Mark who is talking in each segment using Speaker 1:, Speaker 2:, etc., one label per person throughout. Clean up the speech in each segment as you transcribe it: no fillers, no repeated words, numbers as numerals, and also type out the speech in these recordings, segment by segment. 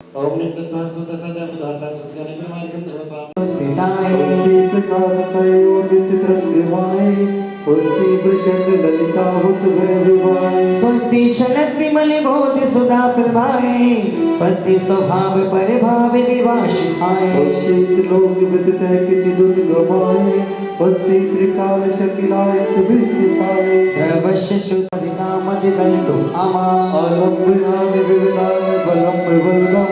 Speaker 1: ओम नित्यत्वां सुत सदा बुधासां सुतगाने प्रमाणिकं धर्मपां
Speaker 2: स्वस्ति शरद विमल बोधि सुधा प्रभाए स्वस्ति स्वभाव परिभाव विवाशिखाए
Speaker 3: स्वस्ति त्रिकाल शकिलाय सुभिष्टिकाय
Speaker 2: द्रवश्य शुद्धिकामदिदन्तु आमा
Speaker 3: आलम्बयान विविधान बलम प्रबलम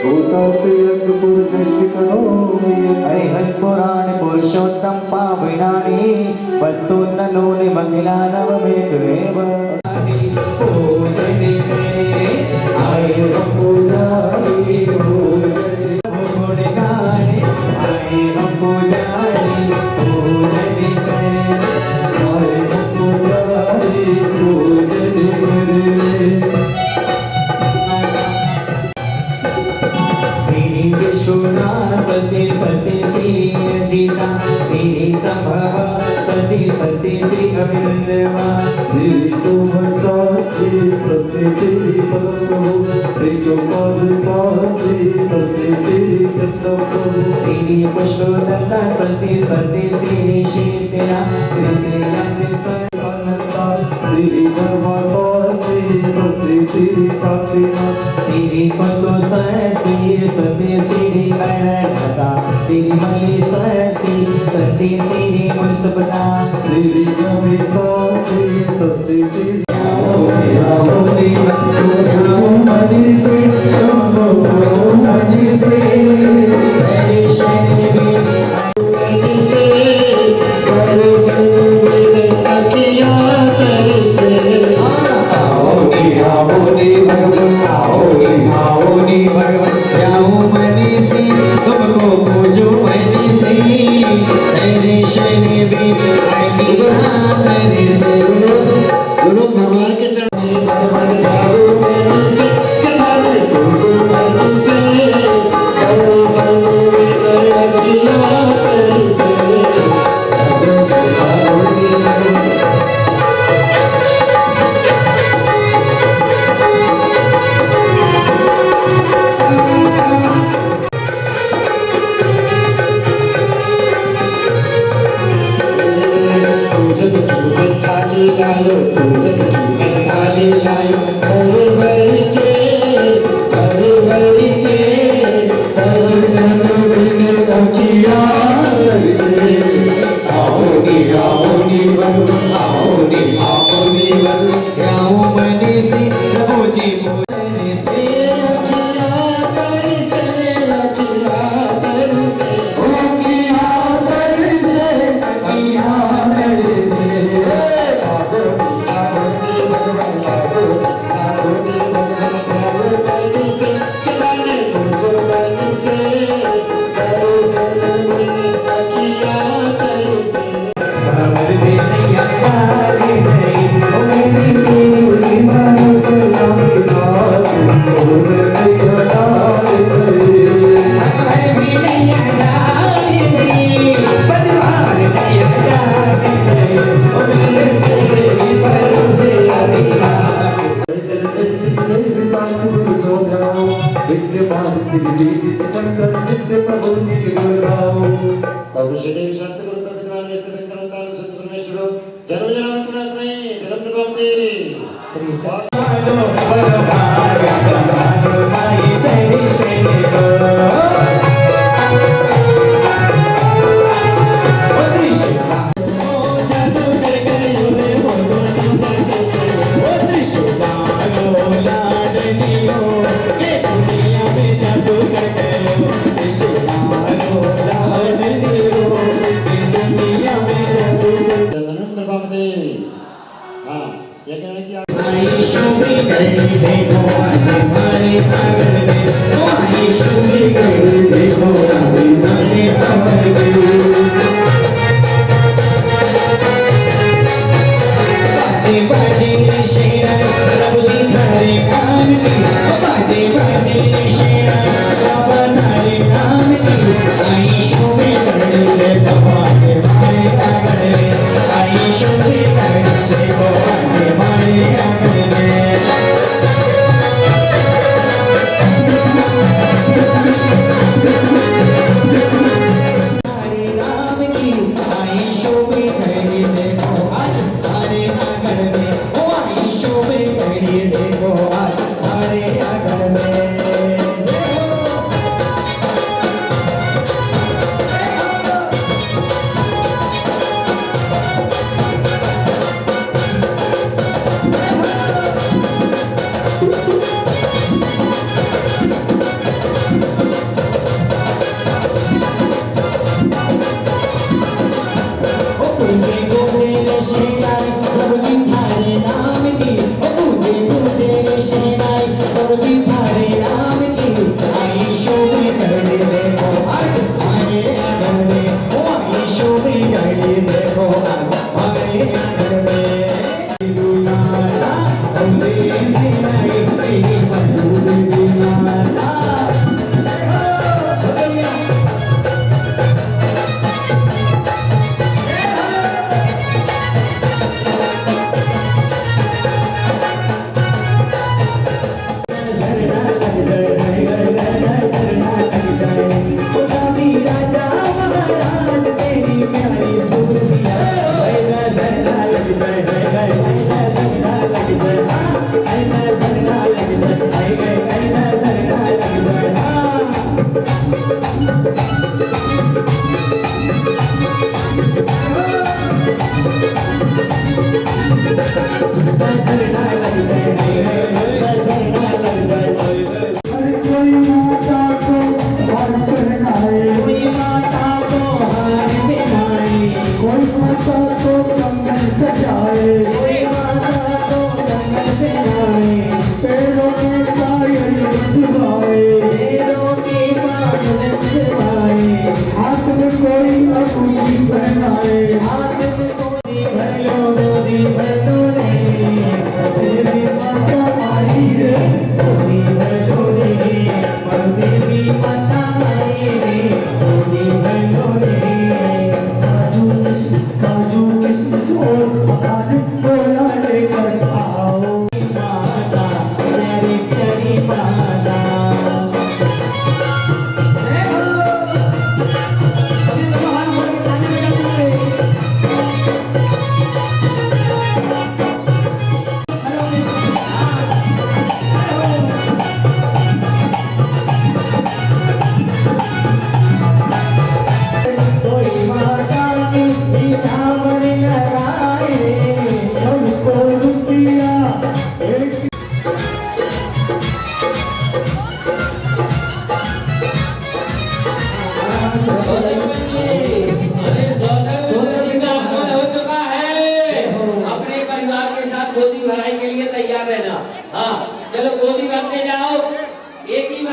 Speaker 3: भूताते यज्ञपुरुषिकरोमि
Speaker 2: हरिहर पुराण पुरुषोत्तम पावनानि वस्तुन्नूनि मंगलानवमेकमेव पूजने आयुर् पूजारि पूजने गुणगाने आयुर् पूजारि पूजने
Speaker 3: आयुर् पूजारि पूजने
Speaker 2: श्री विष्णुना सती सती श्री अजिता श्री संभव सती सती श्री अभिनंदवा
Speaker 3: श्री तुमता श्री सत्य श्री परमप्रभु श्री चौपादता श्री सत्य श्री कृष्णप्रभु
Speaker 2: श्री पुष्पोदत्ता सती सती श्री शीतला श्री श्री
Speaker 3: अनंता श्री धर्माता श्री सत्य श्री कांतिनाथ
Speaker 2: श्री पतो सती सती श्री अनंता श्री मलि सती सती श्री मुसबता
Speaker 3: श्री कविता श्री सत्य श्री
Speaker 1: गुरु भगवान के चरण में भगवान जाओ मैंने से कथा में पूजो मैंने से करो संग विनय किया तेरे से पूजन की थाली लायो पूजन की थाली लायो भर भर के दर्शन बिन किया से
Speaker 2: आओनी आओनी बरु आओनी आओनी बरु क्यों मनी से प्रभु जी पूजन से
Speaker 1: रखिया कर से रखिया कर से रखिया कर से
Speaker 2: अया कर से खबर भी नहीं आया नहीं ओ मेरी मेरी मानो सलाम खबर भी नहीं आया नहीं बदवार नहीं आया नहीं ओ मेरी भरोसे अभिया
Speaker 1: औषधे शास्त्र गुरु का विद्वान यत्र करताल सत्य परमेश्वर जन्म जन्म पुनः नहीं जन्म प्रभाव तेरी
Speaker 2: श्री सालो बलभाग बलभाग भाई तेरी सेने को ओ त्रिशूला ओ जादू कर गयो रे बोलो ओ त्रिशूला लो लाडलियो ये दुनिया में जादू कर गयो त्रिशूला लो लाडलियो ये दुनिया में जादू कर
Speaker 1: जन्म प्रभाव तेरी हाँ ये कहना है कि
Speaker 2: आई शोभी गई देखो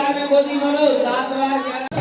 Speaker 2: ताल में गोदी भरो 7 बार 11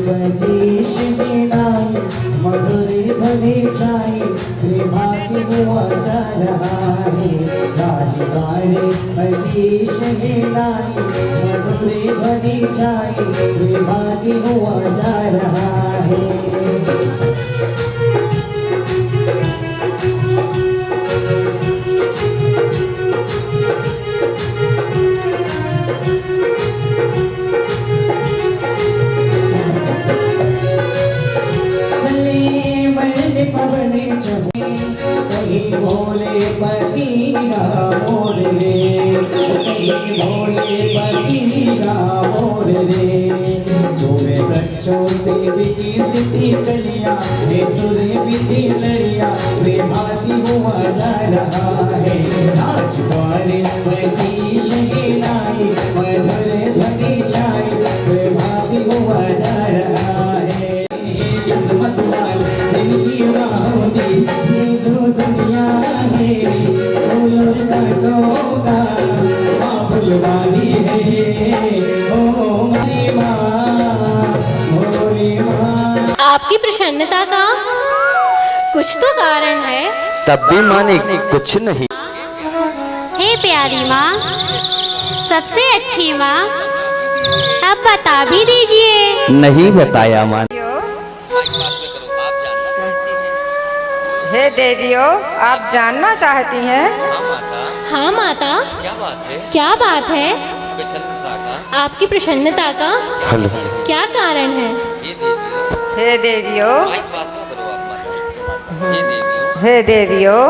Speaker 3: बजीश मीनाई मधुरी भली छाई विभागी हुआ जा रहा है राजगारे बजीश मीनाई मधुरी भली छाई विभागी हुआ जा रहा है कहीं भोले पकीरा मोरे कहीं भोले पकीरा मोरे जो मैं बच्चों से बिकी सिटी कलिया हे सुरे बिकी लड़िया वे भाती हुआ जा रहा है राजवारे बजी शहनाई मधुर ध्वनि छाई वे भाती हुआ जा रहा है किस्मत वाल जिनकी होती ये जो दुनिया है फूलों का टोका माँ फुलवारी है ओ मेरी माँ भोली माँ।
Speaker 4: आपकी प्रसन्नता का कुछ तो कारण है।
Speaker 5: तब भी माने कुछ नहीं।
Speaker 4: हे प्यारी माँ, सबसे अच्छी माँ, अब बता भी दीजिए।
Speaker 5: नहीं बताया माँ।
Speaker 6: हे देवियों, आप जानना चाहती हैं?
Speaker 4: हाँ माता।
Speaker 5: क्या बात है?
Speaker 4: क्या बात है?
Speaker 5: प्रसन्नता का।
Speaker 4: आपकी प्रसन्नता का
Speaker 5: हेलो।
Speaker 4: क्या कारण है?
Speaker 6: हे देवियों,
Speaker 5: माइक पास में करो आप माता।
Speaker 6: हे देवियों,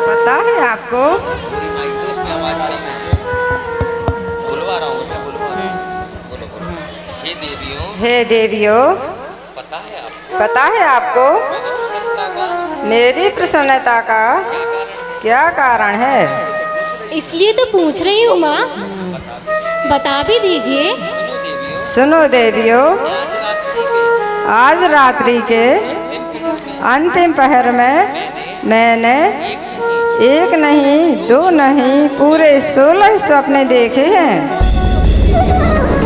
Speaker 6: पता है आपको?
Speaker 5: पूरी माइक तो इसमें आवाज कम है। बुलवा रहा हूँ मैं, बुलवा रहा हूँ। बोलो बोलो। हे देवियों।
Speaker 6: हे देवियों,
Speaker 5: पता है आपको?
Speaker 6: पता है आपको
Speaker 5: प्रसन्नता का
Speaker 6: मेरी प्रसन्नता का क्या कारण है?
Speaker 4: इसलिए तो पूछ रही हूँ माँ, बता भी दीजिए।
Speaker 6: सुनो देवियों, आज रात्रि के अंतिम पहर में मैंने एक नहीं, दो नहीं, पूरे 16 सपने देखे हैं।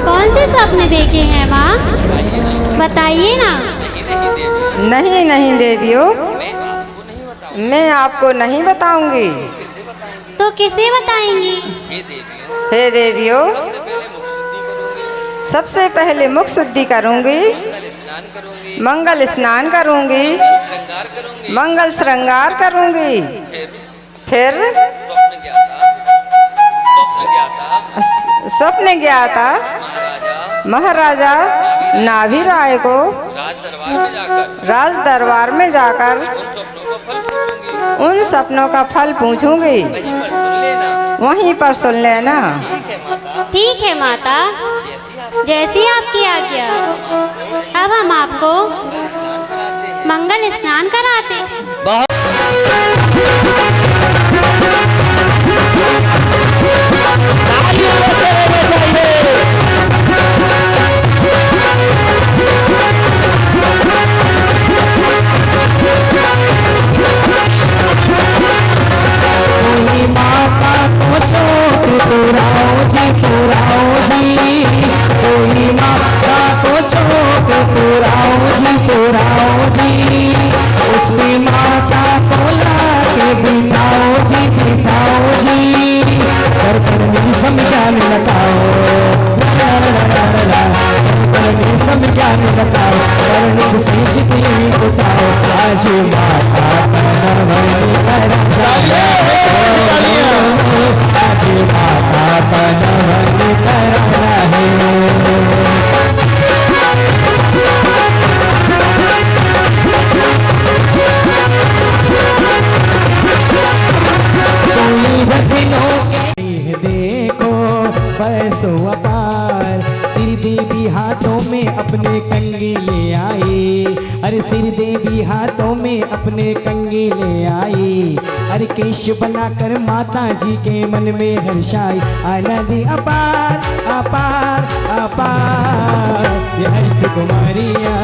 Speaker 4: कौन से सपने देखे हैं माँ, बताइए ना।
Speaker 6: नहीं नहीं देवियों, मैं आपको नहीं बताऊंगी।
Speaker 4: तो किसे बताएंगी?
Speaker 6: हे देवियों, सबसे पहले मुख शुद्धि करूंगी, मंगल स्नान करूंगी, मंगल श्रृंगार करूंगी, फिर स्वप्न ज्ञाता महाराजा नाभि राय को राज दरबार में जाकर उन सपनों का फल पूछूंगी, वहीं पर सुन लेना।
Speaker 4: ठीक है माता, जैसी आपकी आज्ञा। अब हम आपको मंगल स्नान कराते।
Speaker 2: माता को चोट पुराओ जी, कोई माता को चोट पुराओ जी, उसमें माता को लाके बिठाओ जी, कर समझाने लगाओ, समझाने लगाओ, करने से जितनी उठाओ, आज माता बनवनी कराना है, आज माता बनवनी कराना है। देखो पैसों अपार, श्री देवी हाथों में अपने कंगी ले आई, अरे श्री देवी हाथों में अपने कंगी ले आई, अरे केश बनाकर माता जी के मन में हर्षाई, आनंदी अपार अपार अपार, ये अष्ट कुमारिया।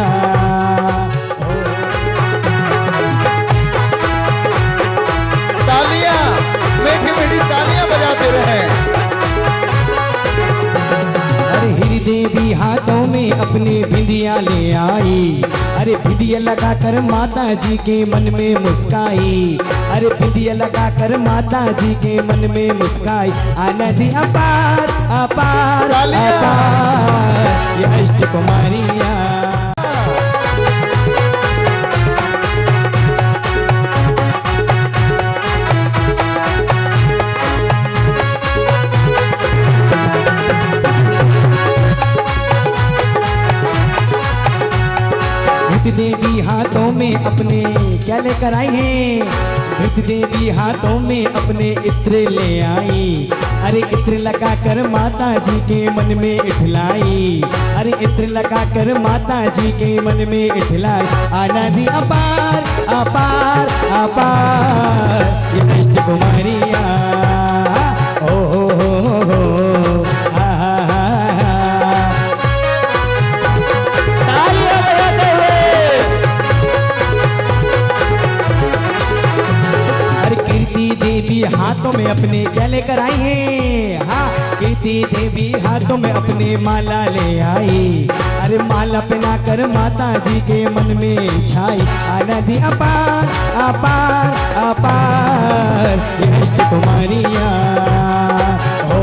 Speaker 2: देवी हाथों में अपने भिंदिया ले आई, अरे भिंदिया लगाकर माता जी के मन में मुस्काई, अरे भिंदिया लगाकर माता जी के मन में मुस्काई, आनंदी अपार अपार अपार, ये अष्ट कुमारिया। देवी हाथों में अपने क्या लेकर आई हैं, देवी हाथों में अपने इत्र ले आई, अरे इत्र लगाकर माता जी के मन में इठलाई, अरे इत्र लगाकर माता जी के मन में इठलाई, आनंदी अपार अपार अपार, ये अष्ट कुमारिया। ओ हो देवी हाथों में अपने क्या लेकर आई हैं, हाँ कीर्ति देवी हाथों में अपने माला ले आई, अरे माला पहना कर माता जी के मन में छाई, आनंदी अपार अपार अपार, ये अष्ट कुमारिया। हो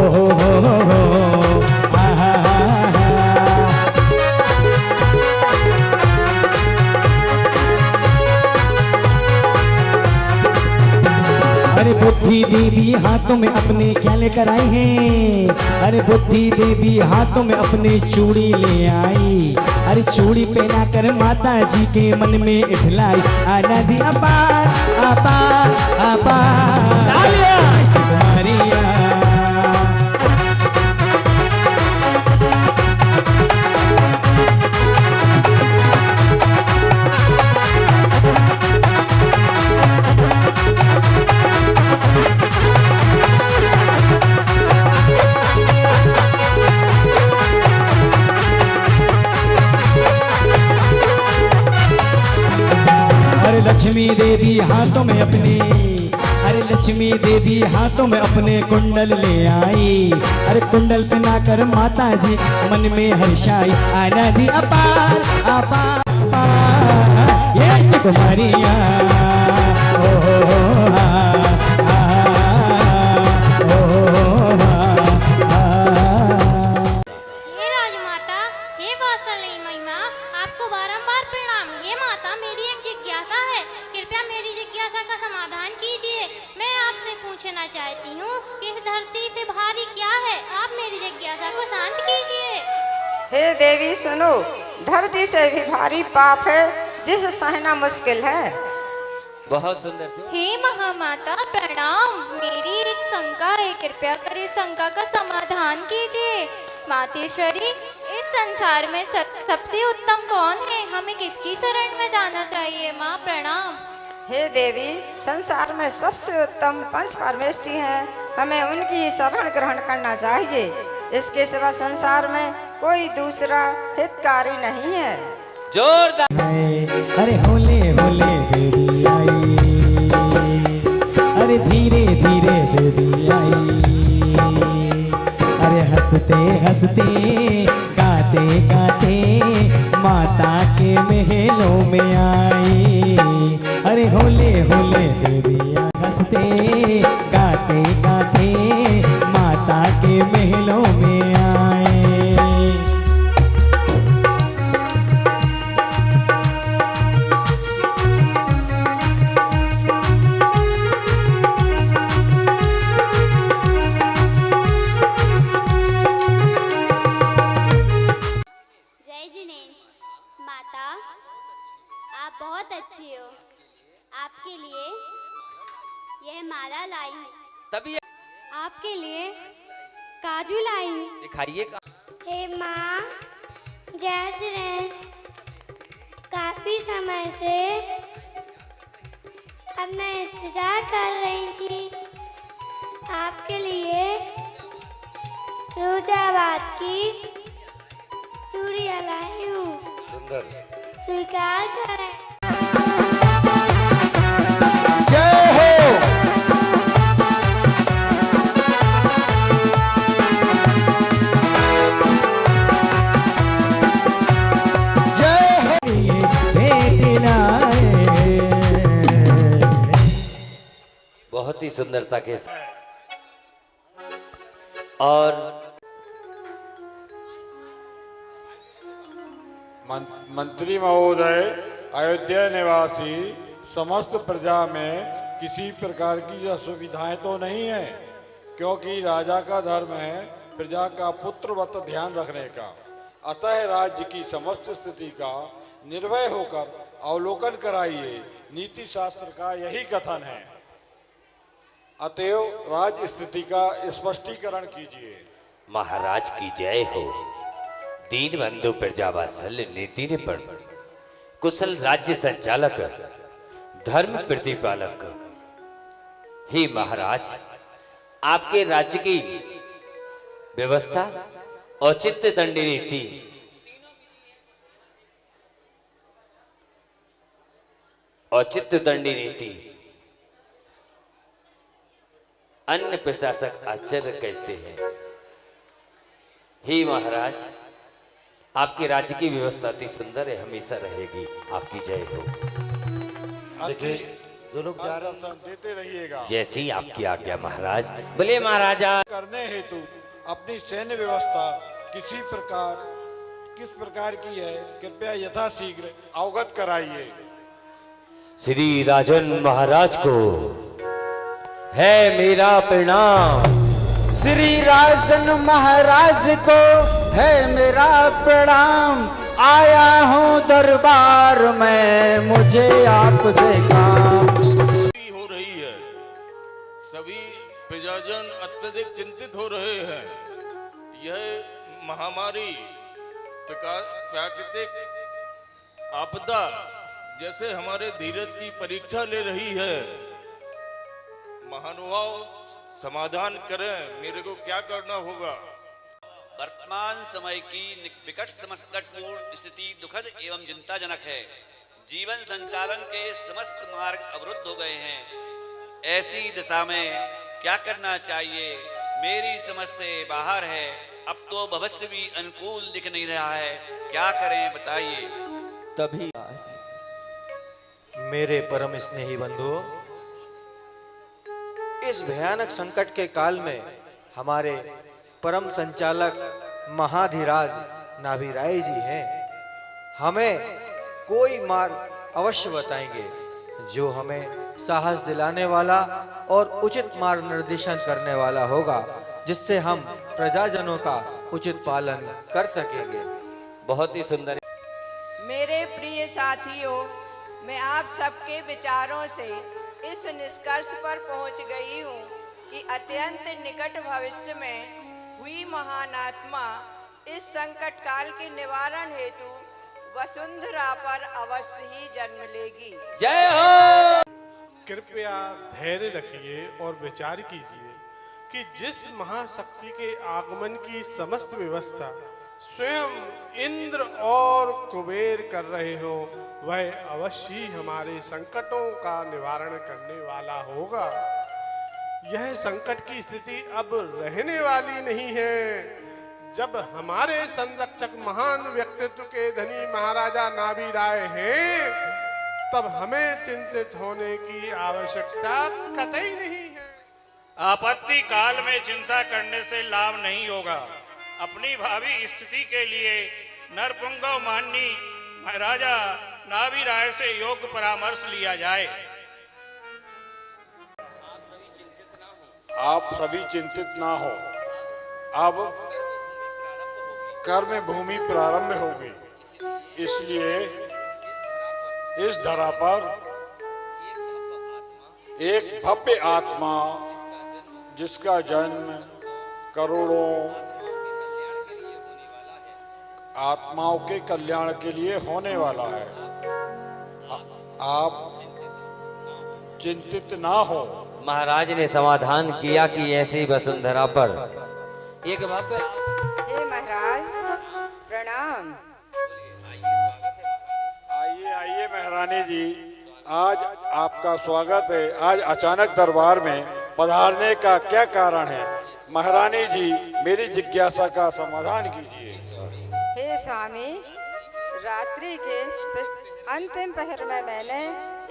Speaker 2: अरे बुद्धि देवी हाथों में अपने क्या लेकर आई हैं, अरे बुद्धि देवी हाथों में अपने चूड़ी ले आई, अरे चूड़ी पहना कर माता जी के मन में इठलाई, आनंदी अपार अपार अपार, अष्ट कुमारिया। लक्ष्मी देवी हाथों में अपने, अरे लक्ष्मी देवी हाथों में अपने कुंडल ले आई। अरे कुंडल पहनाकर माता जी मन में हर्षाई। आनंदी अपार अपार ये कुमारिया
Speaker 4: हे राजमाता, हे वात्सल्य महिमा, आपको बारंबार प्रणाम। ये माता, मेरी एक जिज्ञासा है, कृपया मेरी जिज्ञासा का समाधान कीजिए। मैं आपसे पूछना चाहती हूँ कि इस धरती से भारी क्या है, आप मेरी जिज्ञासा को शांत कीजिए।
Speaker 6: हे देवी सुनो, धरती से भी भारी पाप है जिसे सहना मुश्किल है।
Speaker 5: बहुत सुंदर।
Speaker 4: हे महामाता प्रणाम, मेरी एक शंका है, कृपया कर इस शंका का समाधान कीजिए। मातेश्वरी, इस संसार में सबसे उत्तम कौन है, हमें किसकी शरण में जाना चाहिए? माँ प्रणाम।
Speaker 6: हे देवी, संसार में सबसे उत्तम पंच परमेष्ठी हैं, हमें उनकी शरण ग्रहण करना चाहिए। इसके सिवा संसार में कोई दूसरा हितकारी नहीं है।
Speaker 5: जोरदार।
Speaker 2: अरे होले होले देवी आई, अरे धीरे धीरे देवी आई। अरे हंसते हंसते गाते गाते माता के महलों में आई। अरे होले होले देवी आई, हंसते गाते गाते माता के महलों में आए।
Speaker 4: माता, आप बहुत अच्छी हो। आपके लिए यह माला लाई हूँ,
Speaker 5: तभी
Speaker 4: आपके लिए काजू लाई हूँ।
Speaker 5: दिखाइए।
Speaker 4: हे माँ, जैसे काफी समय से अब मैं इंतजार कर रही थी, आपके लिए रोजाबाद की चूड़ियाँ लाई हूँ,
Speaker 5: सुंदर।
Speaker 4: स्वीकार करें।
Speaker 1: जय हो। जय हो।
Speaker 5: बहुत ही सुंदरता के साथ। और
Speaker 7: मंत्री महोदय, अयोध्या निवासी समस्त प्रजा में किसी प्रकार की असुविधाएं तो नहीं है, क्योंकि राजा का धर्म है प्रजा का पुत्रवत ध्यान रखने का। अतः राज्य की समस्त स्थिति का निर्भय होकर अवलोकन कराइए, नीति शास्त्र का यही कथन है। अतएव राज्य स्थिति का स्पष्टीकरण कीजिए।
Speaker 5: महाराज की जय हो। दीन बंधु प्रजावात्सल्य नीति निपुण, कुशल राज्य संचालक, धर्म प्रतिपालक। हे महाराज, आपके राज्य की व्यवस्था औचित्य दंडी नीति औचित्य दंडी नीति अन्य प्रशासक आश्चर्य कहते हैं। हे महाराज, आपके राज्य की व्यवस्था अति सुंदर है, हमेशा रहेगी। आपकी जय हो।
Speaker 7: देखिए, जो लोग देते रहिएगा।
Speaker 5: जैसी आपकी आज्ञा महाराज। बोले महाराजा।
Speaker 7: करने हेतु अपनी सैन्य व्यवस्था किस प्रकार की है, कृपया यथाशीघ्र अवगत कराइए।
Speaker 5: श्री राजन महाराज को है मेरा प्रणाम।
Speaker 2: श्री राजन महाराज को है मेरा प्रणाम। आया हूँ दरबार में, मुझे आपसे काम
Speaker 8: हो रही है। सभी प्रजाजन अत्यधिक चिंतित हो रहे हैं। यह महामारी, प्राकृतिक आपदा जैसे हमारे धीरज की परीक्षा ले रही है। महानुभाव समाधान करें, मेरे को क्या करना होगा?
Speaker 9: वर्तमान समय की विकट संकटपूर्ण स्थिति दुखद एवं चिंताजनक है। जीवन संचालन के समस्त मार्ग अवरुद्ध हो गए हैं। ऐसी दशा में क्या करना चाहिए? मेरी समझ से बाहर है। अब तो भविष्य भी अनुकूल दिख नहीं रहा है, क्या करें बताइए।
Speaker 5: तभी
Speaker 3: मेरे परम स्नेही बंधु, इस भयानक संकट के काल में हमारे परम संचालक महाधीराज नाभिराय जी हैं। हमें कोई मार्ग अवश्य बताएंगे जो हमें साहस दिलाने वाला और उचित मार्ग निर्देशन करने वाला होगा, जिससे हम प्रजाजनों का उचित पालन कर सकेंगे।
Speaker 5: बहुत ही सुंदर।
Speaker 6: मेरे प्रिय साथियों, मैं आप सबके विचारों से इस निष्कर्ष पर पहुंच गई हूं कि अत्यंत निकट भविष्य में हुई महान आत्मा इस संकट काल के निवारण हेतु वसुंधरा पर अवश्य ही जन्म लेगी।
Speaker 5: जय हो।
Speaker 10: कृपया धैर्य रखिए और विचार कीजिए कि जिस महाशक्ति के आगमन की समस्त व्यवस्था स्वयं इंद्र और कुबेर कर रहे हो, वह अवश्य ही हमारे संकटों का निवारण करने वाला होगा। यह संकट की स्थिति अब रहने वाली नहीं है। जब हमारे संरक्षक महान व्यक्तित्व के धनी महाराजा नाभिराय हैं, तब हमें चिंतित होने की आवश्यकता कतई नहीं है।
Speaker 11: आपत्ति काल में चिंता करने से लाभ नहीं होगा। अपनी भावी स्थिति के लिए नरपुंगव माननी महाराजा नाभिराय से योग्य परामर्श लिया जाए।
Speaker 7: आप सभी चिंतित ना हो। अब कर्म भूमि प्रारंभ होगी, इसलिए इस धरा पर एक भव्य आत्मा, जिसका जन्म करोड़ों आत्माओं के कल्याण के लिए होने वाला है। आप चिंतित ना हो।
Speaker 5: महाराज ने समाधान किया कि ऐसी वसुंधरा पर एक भव्य।
Speaker 6: हे महाराज, प्रणाम।
Speaker 7: आइए आइए महारानी जी, आज आपका स्वागत है। आज अचानक दरबार में पधारने का क्या कारण है? महारानी जी, मेरी जिज्ञासा का समाधान कीजिए।
Speaker 6: हे स्वामी, रात्रि के अंतिम पहर में मैंने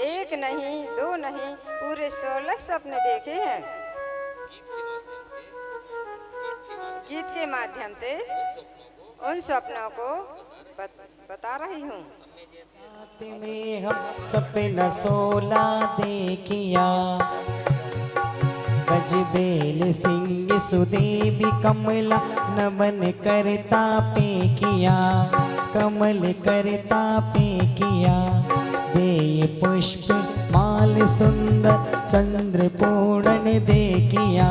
Speaker 6: एक नहीं, दो नहीं, पूरे 16 सपने देखे हैं। गीत के माध्यम से उन सपनों को बता रही हूँ।
Speaker 2: में हम सपना 16 देखिया, गजबेल सिंह सुदेवी कमला नमन करता पे किया, कमल करता पे किया। दे पुष्प माल सुंदर चंद्र पूर्ण देखिया,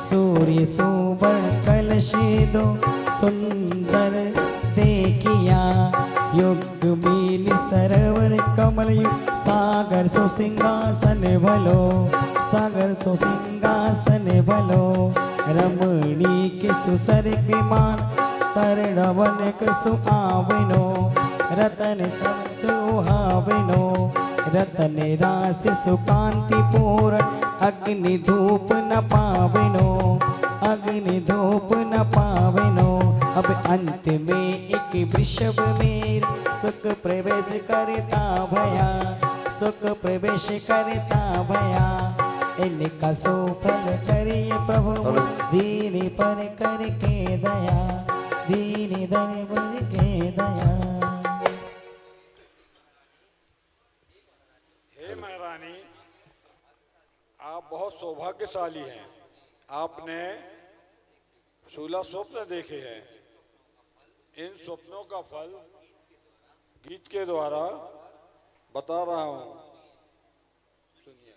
Speaker 2: सूर्य सुवर्ण कलश दो सुंदर देखिया। युग मील सरोवर कमल युग सागर सो सिंहासन भलो, सागर सो सिंहासन भलो। रमणी के सुसर विमान तरणवन के सुहावनो, रतन सब सुहावनो। रतन रास सुकांति पूर्ण, अग्नि धूप न पावनो, अग्नि धूप न पावनो। अब अंत में एक वृषभ में सुख प्रवेश करता भया, सुख प्रवेश करता भया। इनका सुफल करिए प्रभु दीन पर करके दया, दीन दर पर के दया।
Speaker 7: हे महारानी, आप बहुत सौभाग्यशाली हैं। आपने 16 स्वप्न देखे हैं। इन स्वप्नों का फल गीत के द्वारा बता रहा हूं, सुनिए।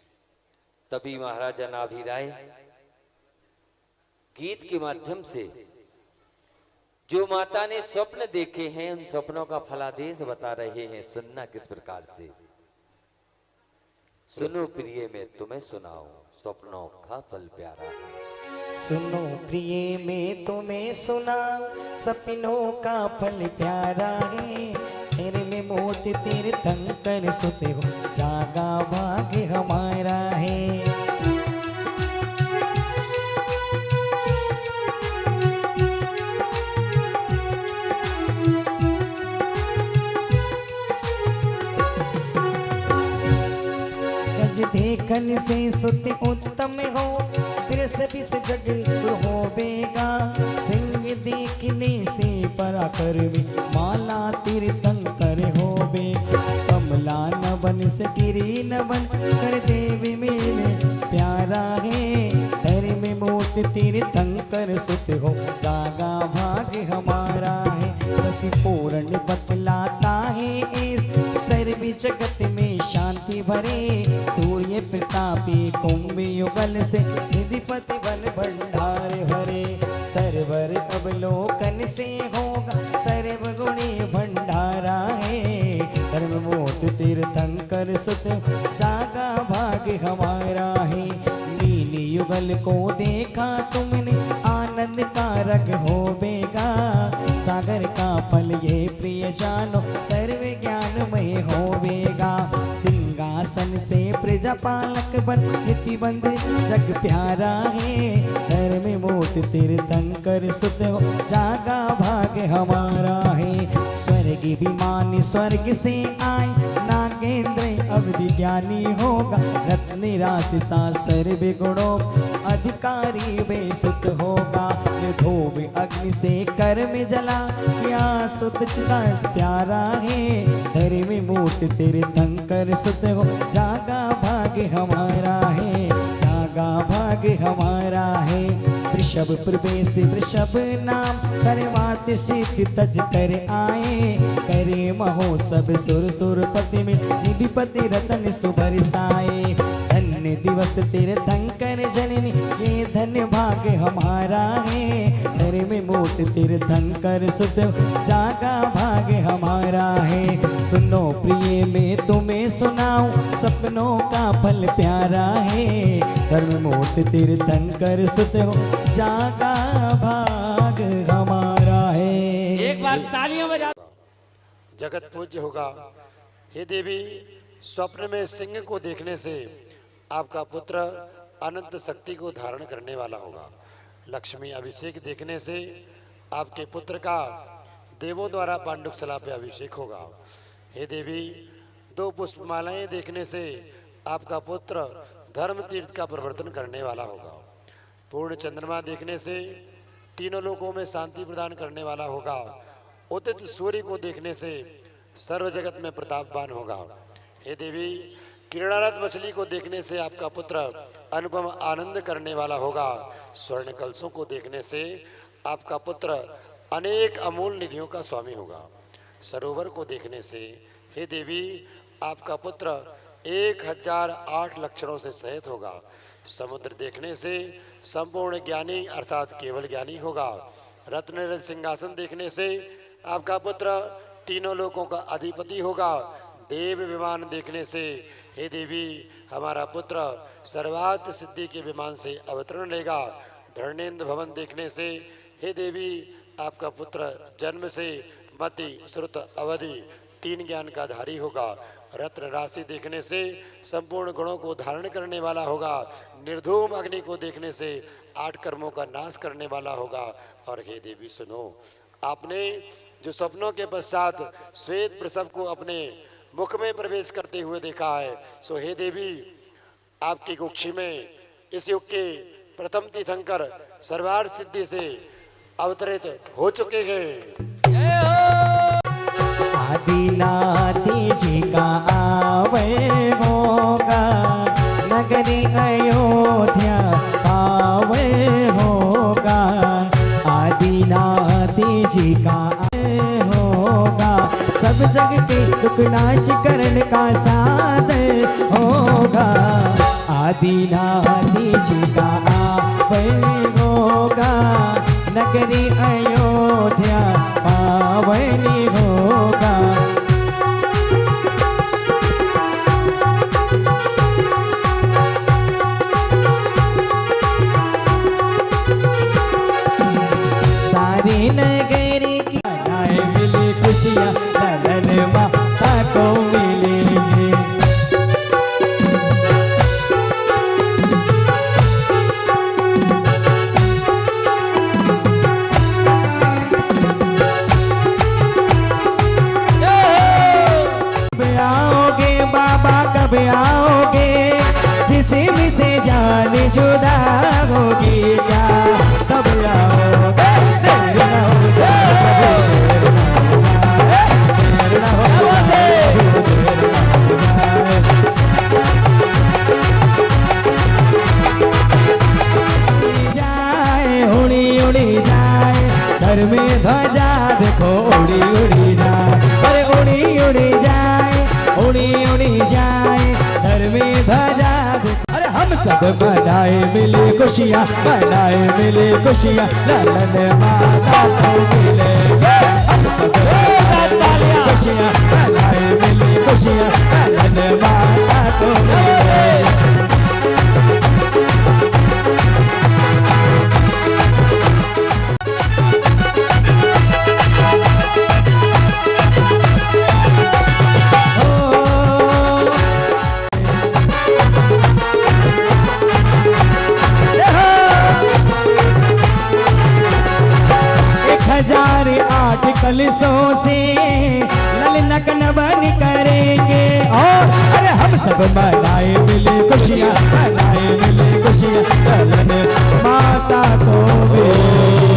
Speaker 5: तभी महाराजा नाभिराय गीत के माध्यम से जो माता ने स्वप्न देखे हैं, उन स्वप्नों का फलादेश बता रहे हैं। सुनना किस प्रकार से। सुनो प्रिय मैं तुम्हें सुनाऊं, स्वप्नों का फल प्यारा है।
Speaker 2: सुनो प्रिय मैं तुम्हें सुना, सपनों का फल प्यारा है। तेरे में मोती तीर्थंकर सुते हो जागा भाग्य हमारा है। देखन से सुत उत्तम हो दृश्य विष जग हो बेगा सिंह देखने से पराक्रमी माला तीर्थंकर हो बे कमला नवन से गिरी नवन कर देवी मेरे प्यारा है तेरे में मोत तीर्थंकर सुत हो जागा भाग्य हमारा है। शशि पूर्ण बतलाता है इस सर्व जगत में शांति भरे सूर्य प्रतापी कुंभ युगल से निधिपति बल भंडार भरे सर्वर अवलोकन से होगा सर्व गुणी भंडारा है धर्म मोत तीर्थंकर सुत जागा भाग्य हमारा है। नीली युगल को देखा तुमने आनंद कारक हो बेगा सागर का फल ये प्रिय जानो सर्व ज्ञानमय होवेगा सिंहासन से प्रजापालक बन नीति बंद जग प्यारा है धर्म मोत तीर्थंकर सुत हो जागा भाग्य हमारा है। स्वर्ग विमान स्वर्ग से आए नागेंद्र अवधि ज्ञानी होगा रत्न राशि सा सर्व गुणों अधिकारी बेसुत होगा निर्धूम अग्नि से कर में जला क्या सुत चिता प्यारा है धर्म मोत तीर्थंकर सुत हो जागा भाग्य हमारा है जागा भाग्य हमारा है। वृषभ प्रवेश वृषभ नाम सर्वात सिद्धि तज कर आए करे महोत्सव सुर सुरपति में निधिपति रतन सुबरसाए धन्य दिवस तीर्थंकर जननी ये धन्य भाग्य हमारा है धर्म मोत तीर्थंकर सुत जागा भाग्य हमारा है। सुनो प्रिय मैं तुम्हें सुनाऊं सपनों का फल प्यारा है धर्म मोत तीर्थंकर सुत जागा भाग्य हमारा है।
Speaker 11: एक बार तालियां बजा।
Speaker 1: जगत पूज्य होगा। हे देवी स्वप्न में सिंह को देखने से आपका पुत्र अनंत शक्ति को धारण करने वाला होगा। लक्ष्मी अभिषेक देखने से आपके पुत्र का देवों द्वारा पांडुकशला पे अभिषेक होगा। हे देवी दो पुष्पमालाएं देखने से आपका पुत्र धर्म तीर्थ का प्रवर्तन करने वाला होगा। पूर्ण चंद्रमा देखने से तीनों लोकों में शांति प्रदान करने वाला होगा। उदित सूर्य को देखने से सर्व जगत में प्रतापवान होगा। हे देवी किरणारत मछली को देखने से आपका पुत्र अनुपम आनंद करने वाला होगा। स्वर्ण कलशों को देखने से आपका पुत्र अनेक अमूल निधियों का स्वामी होगा। सरोवर को देखने से हे देवी आपका पुत्र 1008 लक्षणों से सहित होगा। समुद्र देखने से संपूर्ण ज्ञानी अर्थात केवल ज्ञानी होगा। रत्न सिंहासन देखने से आपका पुत्र तीनों लोकों का अधिपति होगा। देव विमान देखने से हे देवी हमारा पुत्र सर्वात सिद्धि के विमान से अवतरण लेगा। धर्मेंद्र भवन देखने से हे देवी आपका पुत्र जन्म से मति श्रुत अवधि 3 ज्ञान का धारी होगा। रत्न राशि देखने से संपूर्ण गुणों को धारण करने वाला होगा। निर्धूम अग्नि को देखने से 8 कर्मों का नाश करने वाला होगा। और हे देवी सुनो, आपने जो स्वप्नों के पश्चात श्वेत वृषभ को अपने मुख में प्रवेश करते हुए देखा है, सो हे देवी आपकी कुक्षी में इस युग के प्रथम तीर्थंकर सर्वार्थ सिद्धि से अवतरित हो चुके हैं।
Speaker 2: आदिनाथी जी का आवे होगा, नगरी अयोध्या आवे होगा। आदिनाथी जी का आवे होगा, सब जग के दुख नाश करने का साधन होगा। आदिनाथी जी का आवे होगा, नगरी अयोध्या पावनी होगा। सारी नगरी की मिली खुशियाँ, ललन कब आओगे, जिस्म से जान जुदा होगी क्या, कब आओगे, देर न हो जाए, देर न हो जाए, उड़ी उड़ी जाए, घर में ध्वजा देखो उड़ी उड़ी जाए, अरे उड़ी उड़ी जाए, उड़ी उड़ी जाए, घर में ध्वजा देखो। अरे हम सब मनाए मिली खुशियाँ, मनाए मिली खुशियाँ, लालन माता को मिलेंगे, हम सब मनाए खुशियाँ, मनाए मिली खुशियाँ, लालन माता को मिलेंगे। हजार आठ कलशों से ललनकन बन करेंगे, और अरे हम सब मनाए मिली खुशियाँ, मनाए मिली खुशियाँ, ललन माता को भी